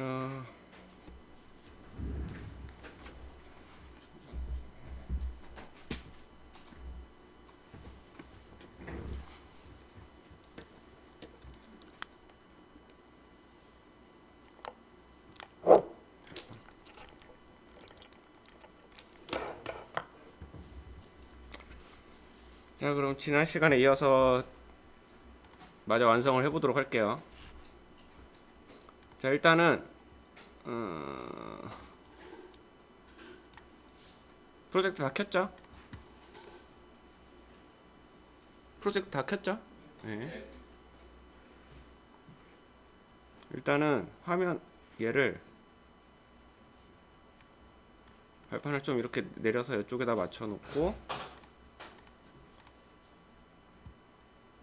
어, 자, 그럼 지난 시간에 이어서 마저 완성을 해보도록 할게요. 자, 일단은 프로젝트 다 켰죠? 프로젝트 다 켰죠? 네. 일단은 화면 얘를 발판을 좀 이렇게 내려서 이쪽에다 맞춰놓고,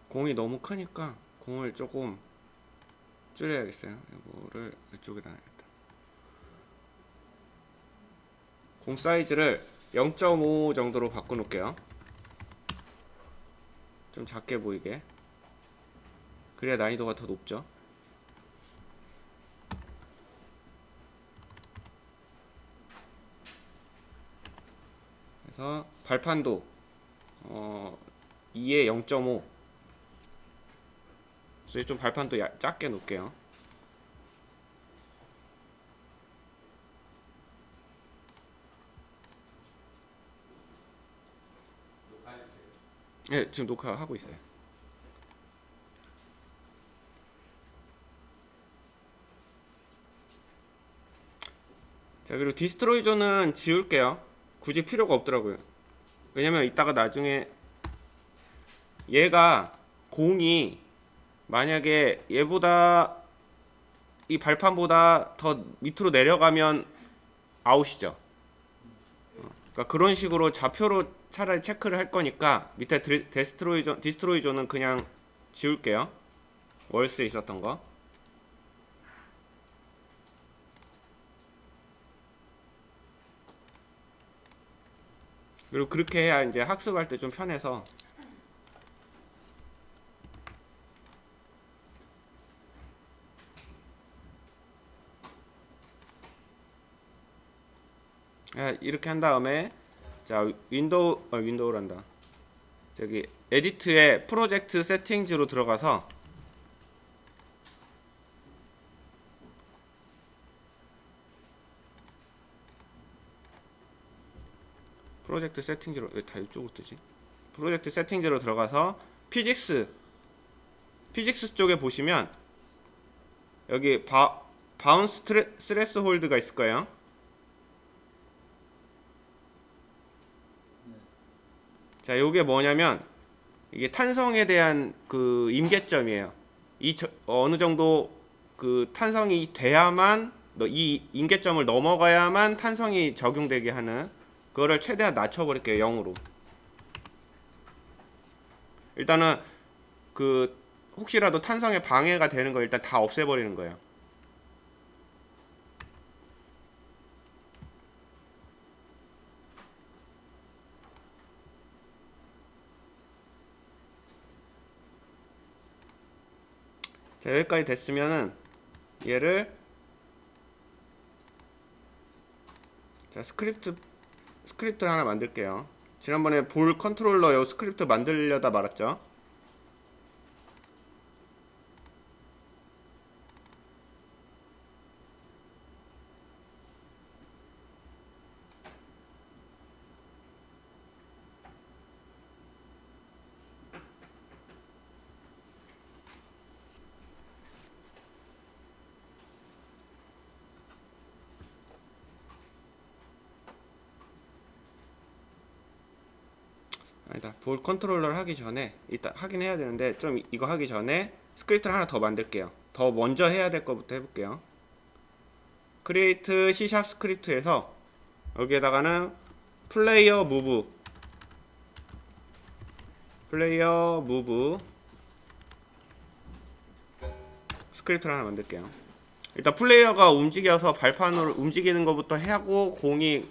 공이 너무 크니까 공을 조금 줄여야겠어요. 이거를 이쪽에다 놔야겠다. 공 사이즈를 0.5 정도로 바꿔놓을게요. 좀 작게 보이게. 그래야 난이도가 더 높죠. 그래서 발판도 2에 0.5. 그래서 좀 발판도 작게 놓을게요. 네, 지금 녹화하고 있어요. 자, 그리고 디스트로이저는 지울게요. 굳이 필요가 없더라고요. 왜냐면 이따가 나중에 얘가 공이 만약에 얘보다 이 발판보다 더 밑으로 내려가면 아웃이죠. 그러니까 그런 식으로 좌표로 차라리 체크를 할 거니까 밑에 디스트로이저는 그냥 지울게요. 월스에 있었던 거. 그리고 그렇게 해야 이제 학습할 때 좀 편해서. 이렇게 한 다음에 자, 윈도우란다. 저기 에디트에 프로젝트 세팅즈로 들어가서 프로젝트 세팅즈로, 왜 다 이쪽으로 뜨지? 프로젝트 세팅즈로 들어가서 피직스 쪽에 보시면 여기 바운스 스트레스 홀드가 있을 거예요. 자, 요게 뭐냐면 이게 탄성에 대한 그 임계점이에요. 어느 정도 그 탄성이 돼야만, 이 임계점을 넘어가야만 탄성이 적용되게 하는, 그거를 최대한 낮춰버릴게요. 0으로. 일단은 그 혹시라도 탄성에 방해가 되는 거 일단 다 없애버리는 거예요. 자, 여기까지 됐으면은 얘를, 자, 스크립트를 하나 만들게요. 지난번에 볼 컨트롤러 요 스크립트 만들려다 말았죠. 아니다, 볼 컨트롤러를 하기 전에 이따 하긴 해야 되는데, 좀 이거 하기 전에 스크립트를 하나 더 만들게요. 더 먼저 해야 될 것부터 해볼게요. 크리에이트 C# 스크립트에서 여기에다가는 플레이어 무브 스크립트를 하나 만들게요. 일단 플레이어가 움직여서 발판으로 움직이는 것부터 하고, 공이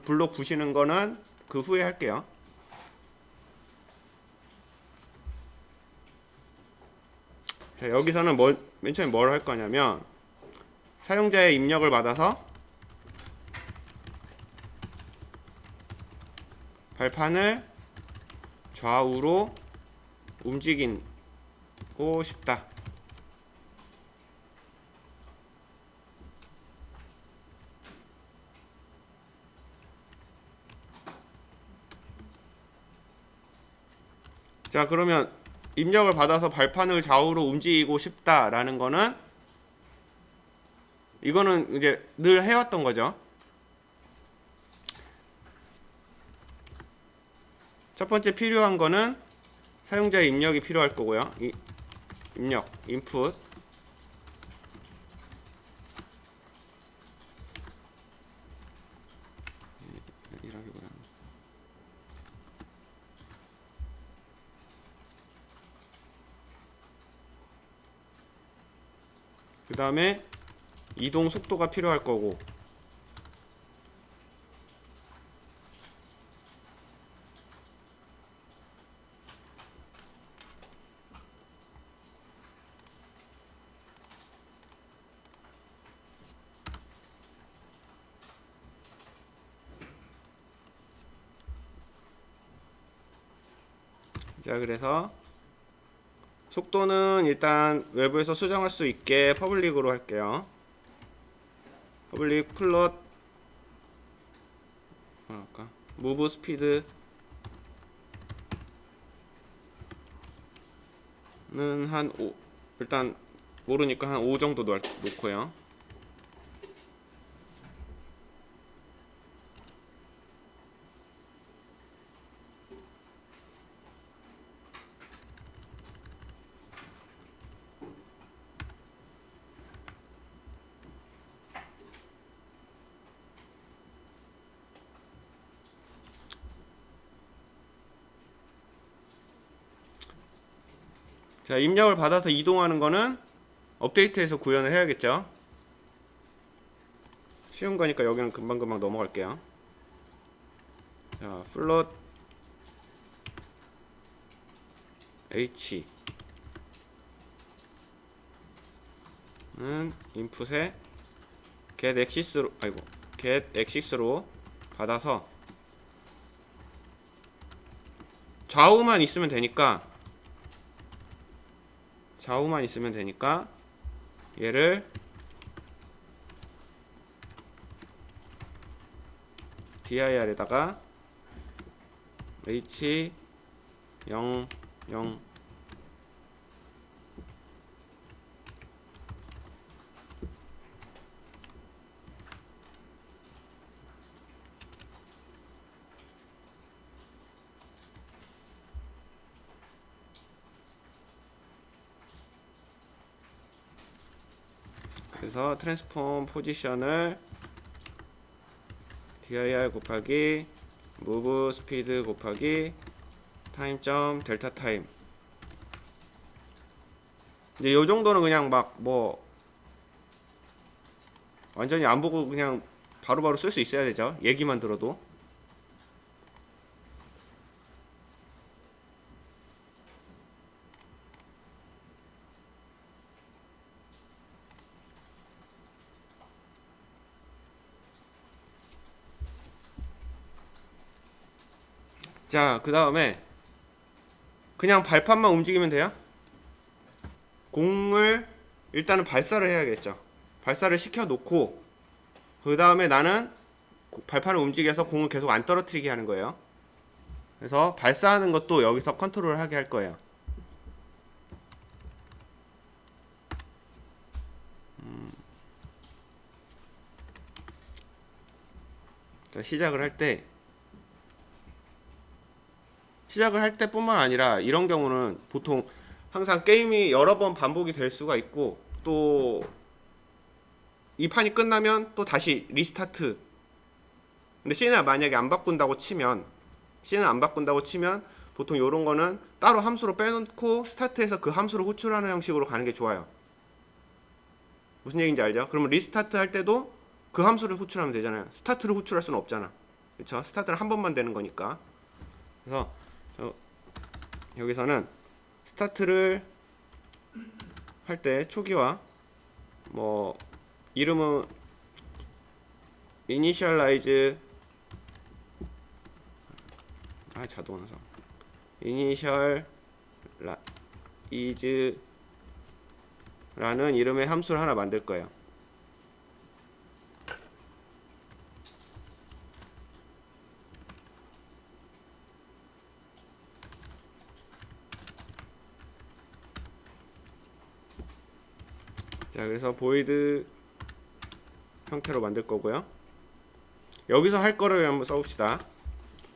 블록 부시는 거는 그 후에 할게요. 자, 여기서는 맨 처음에 뭘 할 거냐면 사용자의 입력을 받아서 발판을 좌우로 움직이고 싶다. 자, 그러면 입력을 받아서 발판을 좌우로 움직이고 싶다라는 거는 이거는 이제 늘 해왔던 거죠. 첫 번째 필요한 거는 사용자의 입력이 필요할 거고요. 입력, input. 그 다음에 이동 속도가 필요할 거고, 자, 그래서 속도는 일단 외부에서 수정할 수 있게 퍼블릭으로 할게요. 퍼블릭 플롯 무브 스피드는 한 5, 일단 모르니까 한 5 정도 놓고요. 자, 입력을 받아서 이동하는 거는 업데이트해서 구현을 해야겠죠. 쉬운 거니까 여기는 금방금방 넘어갈게요. 자, 플롯 h 는 인풋에 get axis로 받아서 좌우만 있으면 되니까 얘를 dir에다가 h 0 0 그래서 트랜스폼 포지션을 dir 곱하기 move speed 곱하기 타임점 델타 타임. 이제 요 정도는 그냥 막 뭐 완전히 안 보고 그냥 바로바로 쓸 수 있어야 되죠. 얘기만 들어도. 자, 그 다음에 그냥 발판만 움직이면 돼요. 공을 일단은 발사를 해야겠죠. 발사를 시켜 놓고 그 다음에 나는 발판을 움직여서 공을 계속 안 떨어뜨리게 하는 거예요. 그래서 발사하는 것도 여기서 컨트롤 하게 할 거예요. 자, 시작을 할 때뿐만 아니라 이런 경우는 보통 항상 게임이 여러 번 반복이 될 수가 있고 또 이 판이 끝나면 또 다시 리스타트. 근데 씬을 만약에 안 바꾼다고 치면 보통 이런 거는 따로 함수로 빼놓고 스타트해서 그 함수를 호출하는 형식으로 가는 게 좋아요. 무슨 얘기인지 알죠? 그러면 리스타트 할 때도 그 함수를 호출하면 되잖아요. 스타트를 호출할 수는 없잖아. 그렇죠? 스타트는 한 번만 되는 거니까. 그래서 여기서는 스타트를 할 때 초기화 뭐 이름은 initialize 자동화성 initialize 라는 이름의 함수를 하나 만들 거예요. 자, 그래서 void 형태로 만들 거고요. 여기서 할 거를 한번 써봅시다.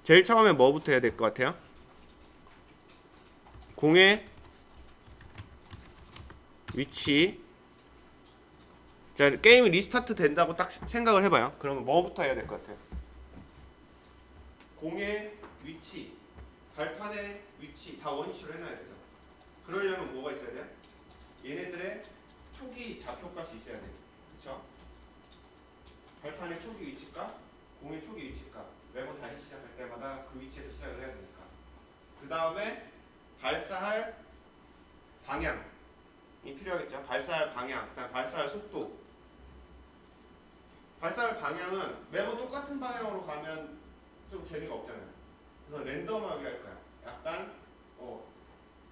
제일 처음에 뭐부터 해야 될 것 같아요? 공의 위치. 자, 게임이 리스타트 된다고 딱 생각을 해봐요. 그러면 뭐부터 해야 될 것 같아요? 공의 위치, 발판의 위치 다 원위치로 해놔야 되죠. 그러려면 뭐가 있어야 돼요? 얘네들의 초기 좌표값이 있어야 돼요. 그쵸? 발판의 초기 위치값, 공의 초기 위치값. 매번 다시 시작할 때마다 그 위치에서 시작을 해야 되니까. 그 다음에 발사할 방향이 필요하겠죠. 발사할 방향, 그 다음에 발사할 속도. 발사할 방향은 매번 똑같은 방향으로 가면 좀 재미가 없잖아요. 그래서 랜덤하게 할 거야. 약간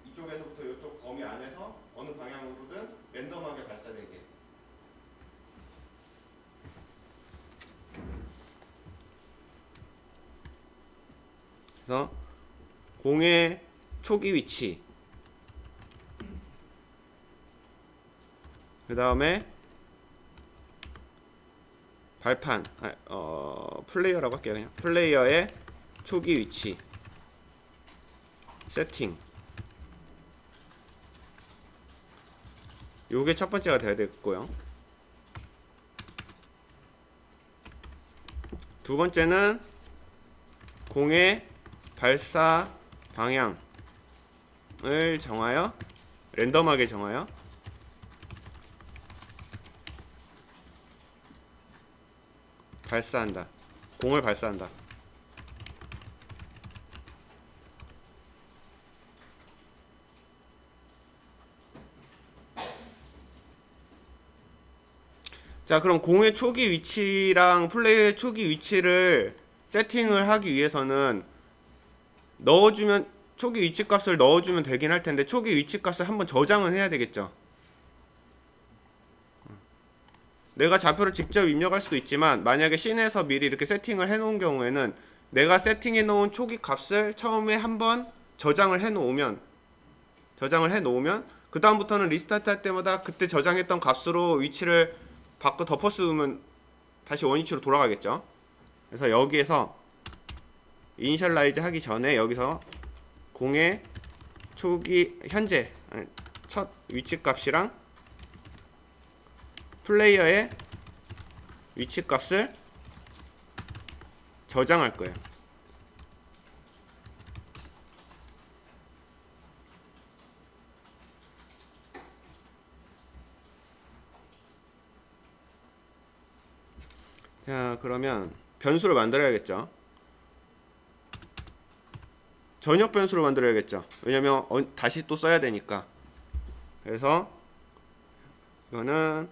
이쪽에서부터 이쪽 범위 안에서 어느 방향으로든 랜덤하게 발사되게. 그래서 공의 초기 위치, 그 다음에 발판, 플레이어라고 할게요. 그냥 플레이어의 초기 위치 세팅. 요게 첫 번째가 돼야 되겠고요. 두 번째는 공의 발사 방향을 정하여 랜덤하게 정하여 발사한다. 공을 발사한다. 자, 그럼 공의 초기 위치랑 플레이의 초기 위치를 세팅을 하기 위해서는 넣어주면 초기 위치 값을 넣어주면 되긴 할 텐데 초기 위치 값을 한번 저장은 해야 되겠죠. 내가 좌표를 직접 입력할 수도 있지만 만약에 씬에서 미리 이렇게 세팅을 해 놓은 경우에는 내가 세팅해 놓은 초기 값을 처음에 한번 저장을 해 놓으면 그 다음부터는 리스타트 할 때마다 그때 저장했던 값으로 위치를 바꿔 덮어 쓰면 다시 원위치로 돌아가겠죠. 그래서 여기에서 이니셜라이즈 하기 전에 여기서 공의 초기 현재 첫 위치 값이랑 플레이어의 위치 값을 저장할 거예요. 자, 그러면 변수를 만들어야겠죠. 전역 변수를 만들어야겠죠. 왜냐면 다시 또 써야 되니까. 그래서 이거는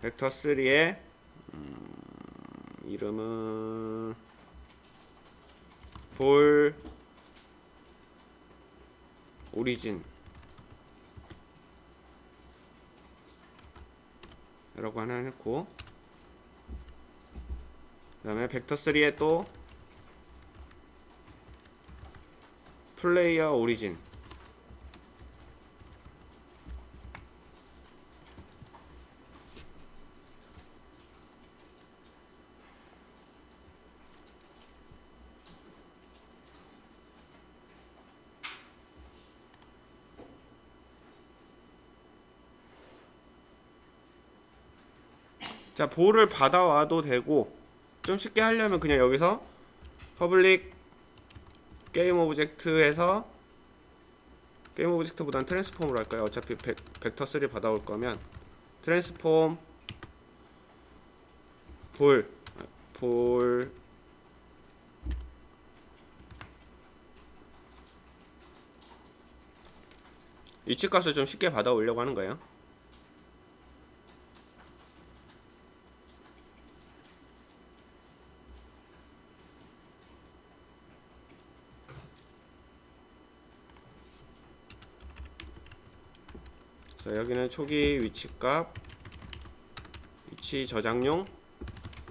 벡터 3의 이름은 볼 오리진 라고 하나 했고, 그 다음에 벡터 3에 또 플레이어 오리진. 자, 볼을 받아와도 되고 좀 쉽게 하려면 그냥 여기서 퍼블릭 게임 오브젝트에서 게임 오브젝트보다는 트랜스폼으로 할까요? 어차피 벡터 3 받아올 거면 트랜스폼 볼 위치값을 좀 쉽게 받아오려고 하는 거예요. 자, 여기는 초기 위치값, 위치 저장용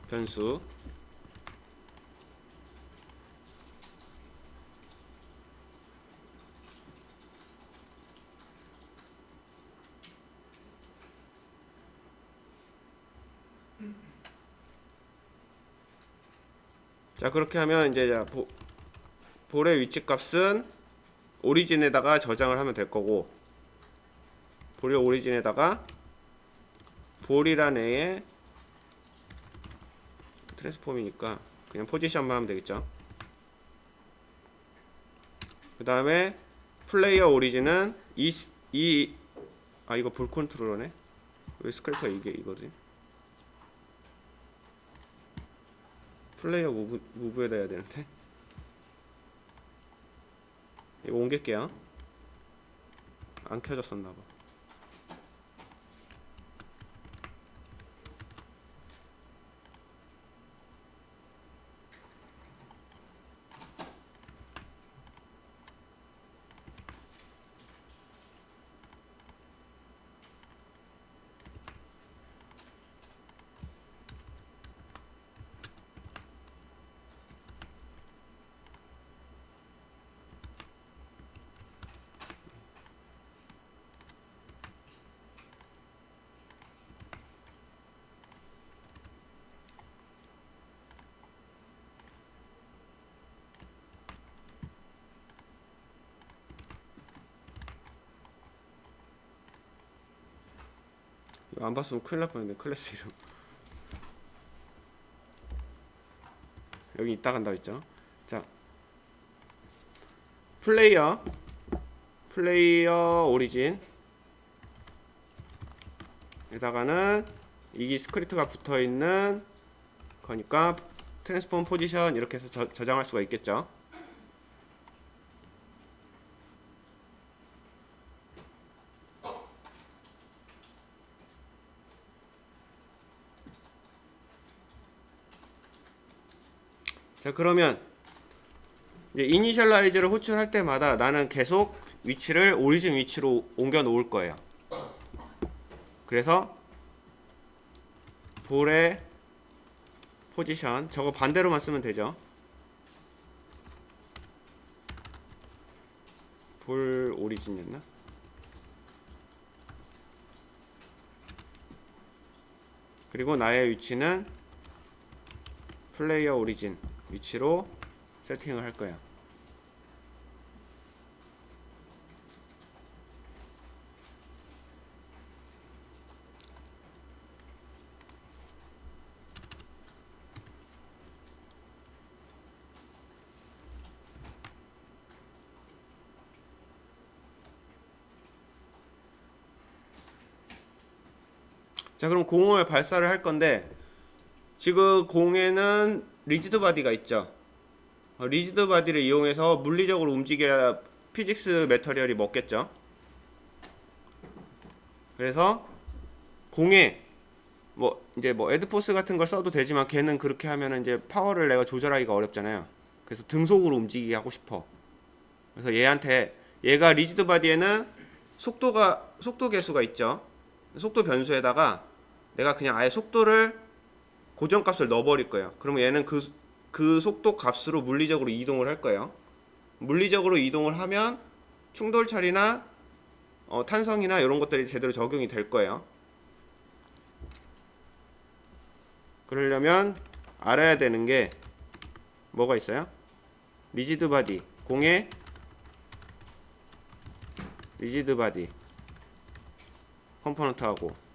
변수. 자, 그렇게 하면 이제 볼의 위치값은 오리진에다가 저장을 하면 될 거고, 볼의 오리진에다가 볼이란 애의 트랜스폼이니까 그냥 포지션만 하면 되겠죠. 그 다음에 플레이어 오리진은 이거 볼 컨트롤러네. 왜 스크래퍼 이거지? 플레이어 무브에다 해야 되는데. 이거 옮길게요. 안 켜졌었나봐. 이거 안 봤으면 큰일 날 뻔했네. 클래스 이름 여기 있다 간다 했죠. 자, 플레이어 오리진 에다가는 이 스크립트가 붙어있는 거니까 트랜스폼 포지션 이렇게 해서 저장할 수가 있겠죠. 자, 그러면 이제 이니셜라이즈를 호출할 때마다 나는 계속 위치를 오리진 위치로 옮겨 놓을 거예요. 그래서 볼의 포지션, 저거 반대로만 쓰면 되죠. 볼 오리진이었나? 그리고 나의 위치는 플레이어 오리진 위치로 세팅을 할 거야. 자, 그럼 공을 발사를 할 건데 지금 공에는 리지드 바디가 있죠. 리지드 바디를 이용해서 물리적으로 움직여야 피직스 매터리얼이 먹겠죠. 그래서 공에 이제 에드포스 같은 걸 써도 되지만 걔는 그렇게 하면은 이제 파워를 내가 조절하기가 어렵잖아요. 그래서 등속으로 움직이게 하고 싶어. 그래서 얘가 리지드 바디에는 속도 계수가 있죠. 속도 변수에다가 내가 그냥 아예 속도를 고정값을 넣어버릴 거예요. 그러면 얘는 그 속도 값으로 물리적으로 이동을 할 거예요. 물리적으로 이동을 하면 충돌 처리나 탄성이나 이런 것들이 제대로 적용이 될 거예요. 그러려면 알아야 되는 게 뭐가 있어요? 리지드 바디, 공의 리지드 바디 컴포넌트하고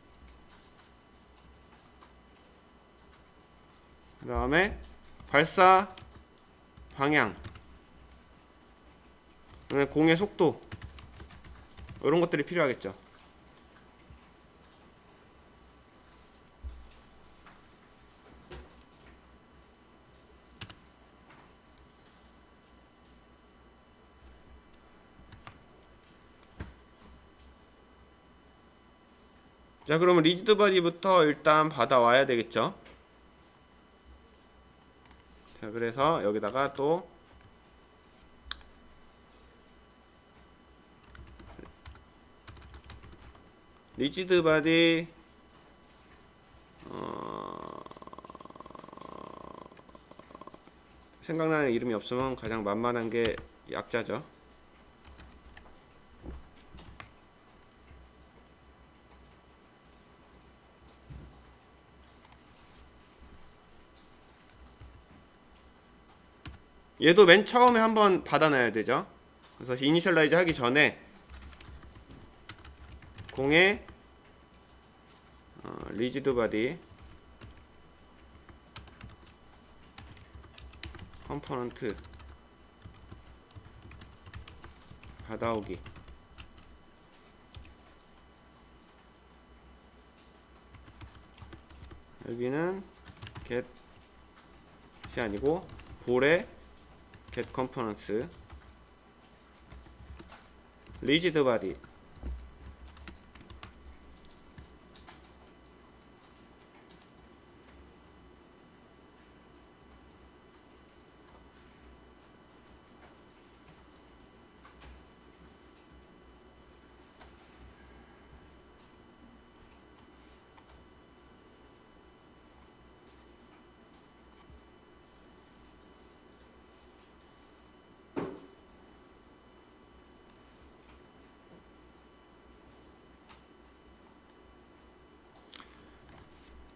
그 다음에 발사 방향, 공의 속도 이런 것들이 필요하겠죠. 자, 그러면 리지드 바디부터 일단 받아와야 되겠죠. 자, 그래서 여기다가 또 리지드 바디 생각나는 이름이 없으면 가장 만만한 게 약자죠. 얘도 맨 처음에 한번 받아놔야 되죠. 그래서 이니셜라이즈 하기 전에 공에 리지드 바디 컴포넌트 받아오기, 여기는 get이 아니고 볼에 get components rigid body.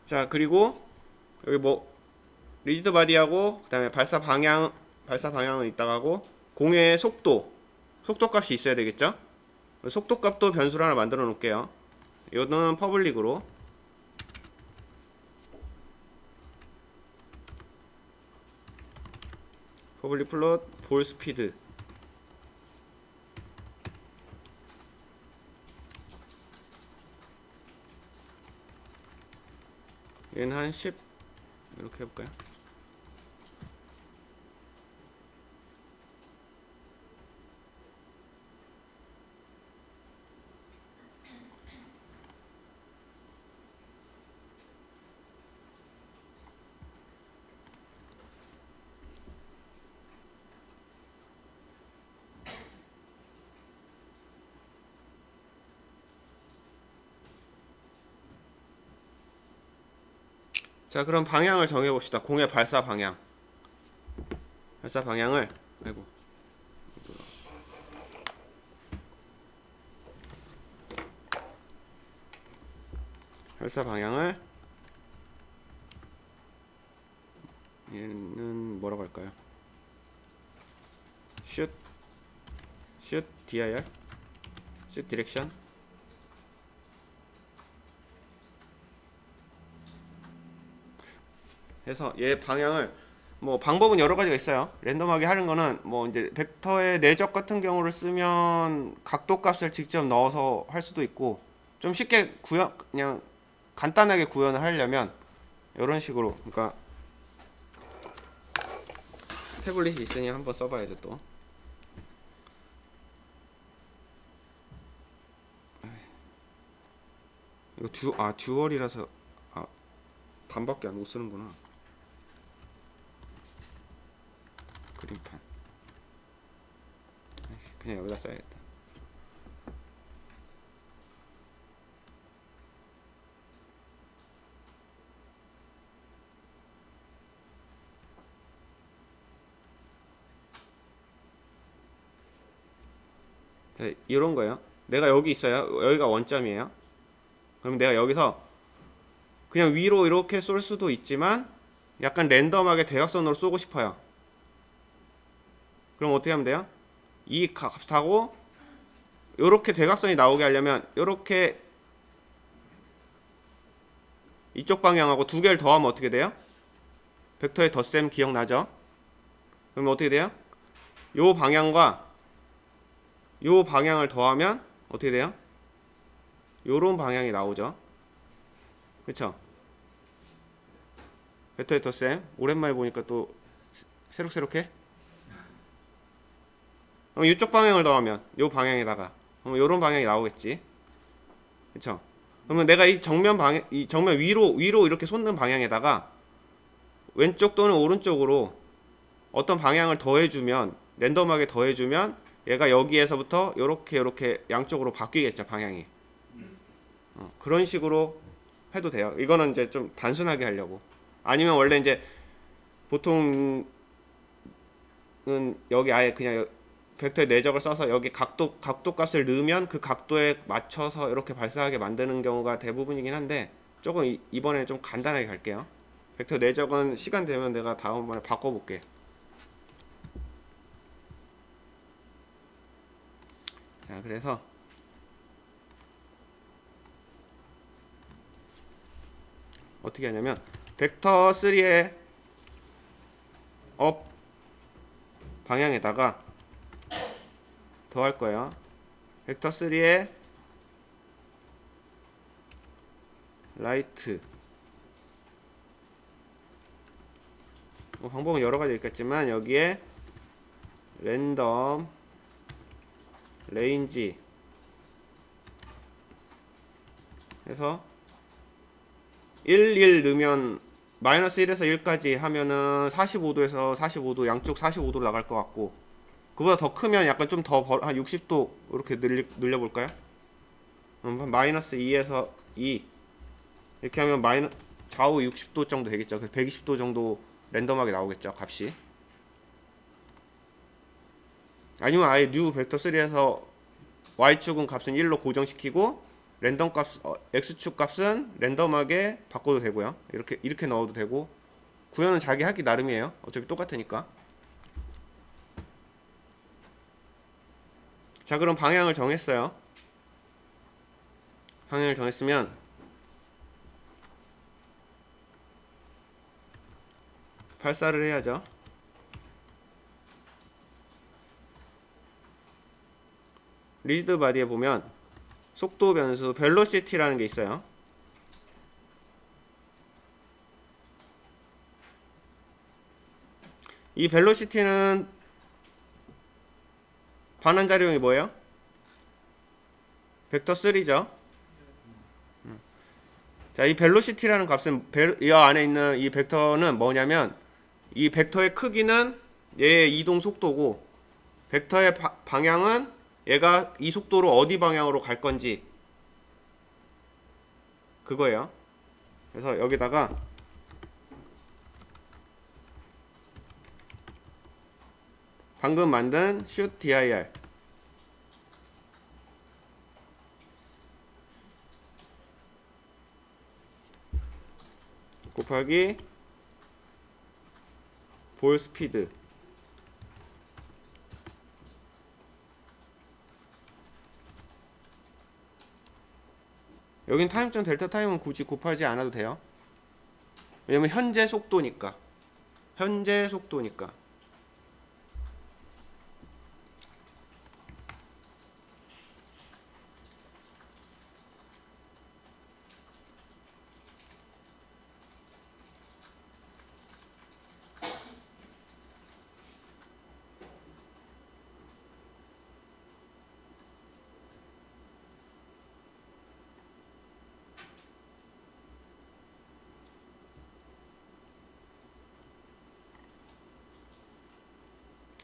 자, 그리고 여기 뭐 리지드 바디하고 그다음에 발사 방향은 이따가 하고, 공의 속도 값이 있어야 되겠죠. 속도 값도 변수를 하나 만들어 놓을게요. 이거는 퍼블릭으로 퍼블릭 플롯 볼 스피드, 얘는 한 10 이렇게 해볼까요? 자, 그럼 방향을 정해봅시다. 공의 발사 방향을, 아이고, 발사 방향을 얘는 뭐라고 할까요? shoot dir, shoot direction. 해서 얘 방향을, 뭐 방법은 여러 가지가 있어요. 랜덤하게 하는 거는 뭐 이제 벡터의 내적 같은 경우를 쓰면 각도 값을 직접 넣어서 할 수도 있고, 좀 쉽게 그냥 간단하게 구현을 하려면 이런 식으로, 그러니까 태블릿이 있으니 한번 써봐야죠. 또 이거 듀얼이라서 반밖에 못 쓰는구나. 그림판 그냥 여기다 써야겠다. 자, 이런 거예요. 내가 여기 있어요. 여기가 원점이에요. 그럼 내가 여기서 그냥 위로 이렇게 쏠 수도 있지만 약간 랜덤하게 대각선으로 쏘고 싶어요. 그럼 어떻게 하면 돼요? 이 값하고 요렇게 대각선이 나오게 하려면 요렇게 이쪽 방향하고 두 개를 더하면 어떻게 돼요? 벡터의 덧셈 기억나죠? 그러면 어떻게 돼요? 요 방향과 요 방향을 더하면 어떻게 돼요? 요런 방향이 나오죠. 그쵸? 벡터의 덧셈 오랜만에 보니까 또 새록새록해? 그럼 이쪽 방향을 더하면 요 방향에다가 그럼 요런 방향이 나오겠지. 그쵸? 그러면 내가 이 정면 위로 이렇게 솟는 방향에다가 왼쪽 또는 오른쪽으로 어떤 방향을 더해주면, 랜덤하게 더해주면 얘가 여기에서부터 요렇게 양쪽으로 바뀌겠죠, 방향이. 그런 식으로 해도 돼요. 이거는 이제 좀 단순하게 하려고. 아니면 원래 이제 보통은 여기 아예 그냥 벡터의 내적을 써서 여기 각도 값을 넣으면 그 각도에 맞춰서 이렇게 발사하게 만드는 경우가 대부분이긴 한데, 조금 이번에 좀 간단하게 갈게요. 벡터 내적은 시간 되면 내가 다음번에 바꿔볼게. 자, 그래서 어떻게 하냐면 벡터 3의 업 방향에다가 더할 거예요. 벡터 3의 라이트, 뭐 방법은 여러 가지 있겠지만 여기에 랜덤 레인지 해서 1 넣으면 마이너스 1에서 1까지 하면은 45도에서 45도, 양쪽 45도로 나갈 것 같고, 그보다 더 크면 약간 좀 더 한 60도 이렇게 늘려볼까요? 마이너스 2에서 2 이렇게 하면 좌우 60도 정도 되겠죠. 120도 정도 랜덤하게 나오겠죠, 값이. 아니면 아예 뉴 벡터 3에서 y축은 값은 1로 고정시키고 랜덤 값, x축 값은 랜덤하게 바꿔도 되고요. 이렇게 넣어도 되고, 구현은 자기 하기 나름이에요. 어차피 똑같으니까. 자, 그럼 방향을 정했어요. 방향을 정했으면 발사를 해야죠. 리지드 바디에 보면 속도 변수 벨로시티라는 게 있어요. 이 벨로시티는 반환자료형이 뭐예요? 벡터 3죠. 자, 이 벨로시티라는 값은 이 안에 있는 이 벡터는 뭐냐면, 이 벡터의 크기는 얘의 이동 속도고, 벡터의 방향은 얘가 이 속도로 어디 방향으로 갈 건지, 그거예요. 그래서 여기다가 방금 만든 shoot dir 곱하기 볼 스피드 여긴 타임점 델타 타임은 굳이 곱하지 않아도 돼요. 왜냐면 현재 속도니까.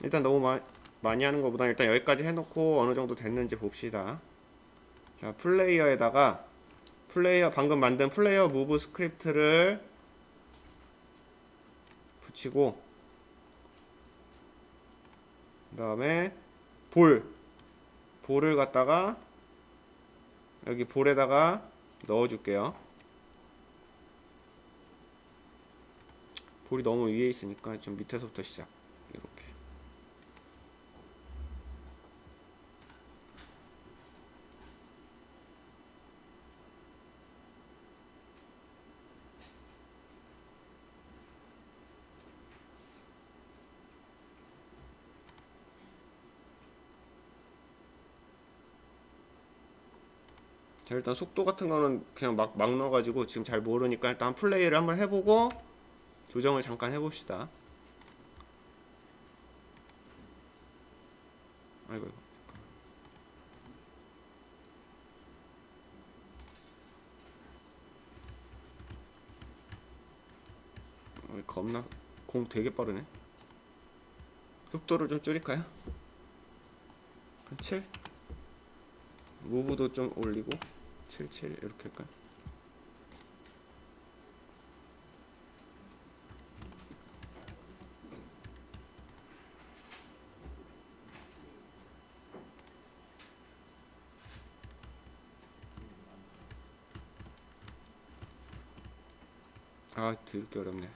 일단 너무 많이 하는 것보다 일단 여기까지 해놓고 어느 정도 됐는지 봅시다. 자, 플레이어에다가 방금 만든 플레이어 무브 스크립트를 붙이고, 그 다음에 볼을 갖다가 여기 볼에다가 넣어줄게요. 볼이 너무 위에 있으니까 좀 밑에서부터 시작. 이렇게. 자, 일단 속도 같은 거는 그냥 막 넣어가지고 지금 잘 모르니까 일단 플레이를 한번 해보고 조정을 잠깐 해봅시다. 아이고. 겁나 공 되게 빠르네. 속도를 좀 줄일까요? 7? 무브도 좀 올리고. 77 이렇게 할까? 아, 듣기 어렵네.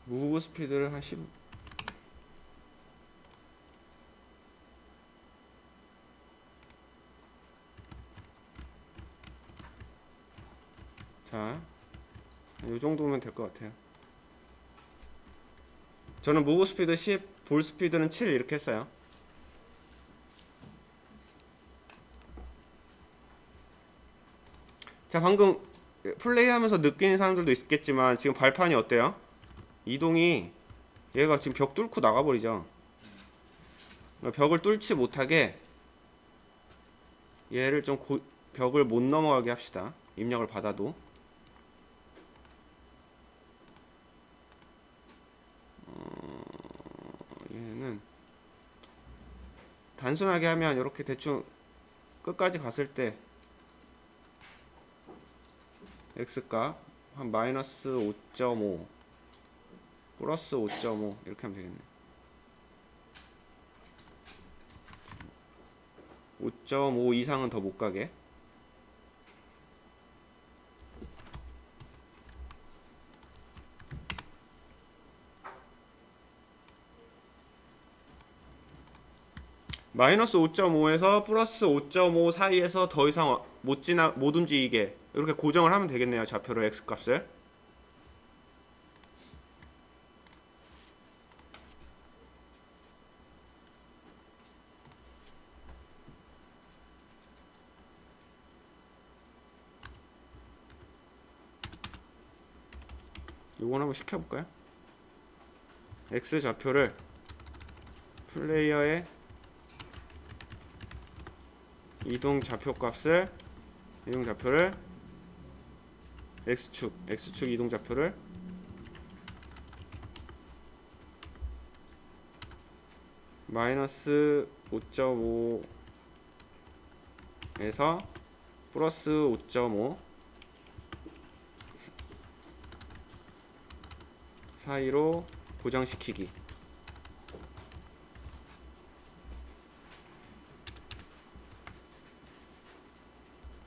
무브 스피드를 한 10. 자, 이 정도면 될 것 같아요. 저는 무브 스피드 10, 볼 스피드는 7 이렇게 했어요. 자, 방금 플레이하면서 느끼는 사람들도 있겠지만 지금 발판이 어때요? 이동이 얘가 지금 벽 뚫고 나가버리죠. 벽을 뚫지 못하게 얘를 좀 벽을 못 넘어가게 합시다. 입력을 받아도. 얘는 단순하게 하면 이렇게 대충 끝까지 갔을 때 x값 한 마이너스 5.5 플러스 5.5 이렇게 하면 되겠네. 5.5 이상은 더 못 가게. 마이너스 5.5에서 플러스 5.5 사이에서 더 이상 못 움직이게 이렇게 고정을 하면 되겠네요. 좌표를 x 값을. 요건 한번 시켜볼까요? x 좌표를 플레이어의 이동 좌표를 x축 이동 좌표를 마이너스 5.5에서 플러스 5.5 사이로 고정시키기.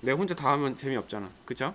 내가 혼자 다 하면 재미없잖아. 그쵸?